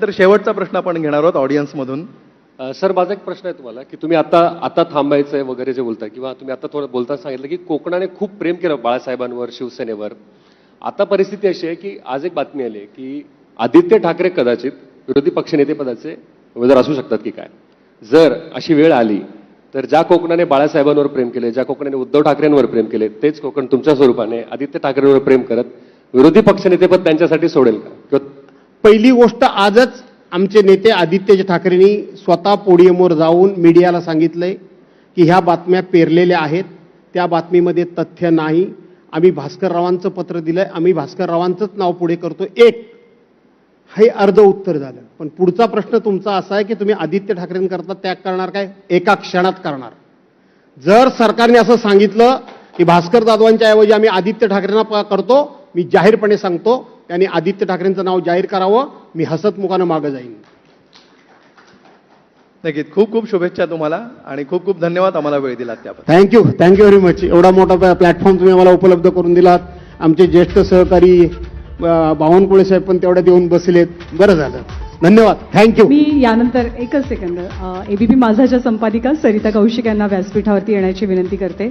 तर शेवटचा प्रश्न आपण घेणार आहोत ऑडियन्समधून. सर, माझा एक प्रश्न आहे तुम्हाला की तुम्ही आता थांबायचंय वगैरे जे बोलताय, किंवा तुम्ही आता थोडं बोलता सांगितलं की कोकणाने खूप प्रेम केलं बाळासाहेबांवर, शिवसेनेवर. आता परिस्थिती अशी आहे की आज एक बातमी आली की आदित्य ठाकरे कदाचित विरोधी पक्षनेते पदाचे उमेदवार असू शकतात की काय. जर अशी वेळ आली तर ज्या कोकणाने बाळासाहेबांवर प्रेम केले, ज्या कोकणाने उद्धव ठाकरेंवर प्रेम केले, तेच कोकण तुमच्या स्वरूपाने आदित्य ठाकरेंवर प्रेम करत विरोधी पक्षनेतेपद त्यांच्यासाठी सोडेल का? किंवा पहिली गोष्ट, आजच आमचे नेते आदित्य ठाकरेंनी स्वतः पोडियमवर जाऊन मीडियाला सांगितलंय की ह्या बातम्या पेरलेल्या आहेत, त्या बातमीमध्ये तथ्य नाही. आम्ही भास्कररावांचं पत्र दिलंय, आम्ही भास्कररावांचंच नाव पुढे करतो. एक हे अर्ध उत्तर झालं. पण पुढचा प्रश्न तुमचा असा आहे की तुम्ही आदित्य ठाकरेंकरता त्याग करणार काय? एका क्षणात करणार. जर सरकारने असं सांगितलं की भास्कर जाधवांच्या ऐवजी आम्ही आदित्य ठाकरेंना करतो, मी जाहीरपणे सांगतो त्यांनी आदित्य ठाकरेंचं नाव जाहीर करावं. मी हसतमुखानं मागं जाईन. नक्कीच. खूप खूप शुभेच्छा तुम्हाला आणि खूप खूप धन्यवाद आम्हाला वेळ दिलात त्याबद्दल. Thank you very much. एवढा मोठा प्लॅटफॉर्म तुम्ही आम्हाला उपलब्ध करून दिलात. आमचे ज्येष्ठ सहकारी बावनकुळे साहेब पण तेवढ्यात येऊन बसलेत. बरं झालं. धन्यवाद. थँक्यू. मी यानंतर एकच सेकंद एबीपी माझाच्या संपादिका सरिता कौशिक यांना व्यासपीठावरती येण्याची विनंती करते.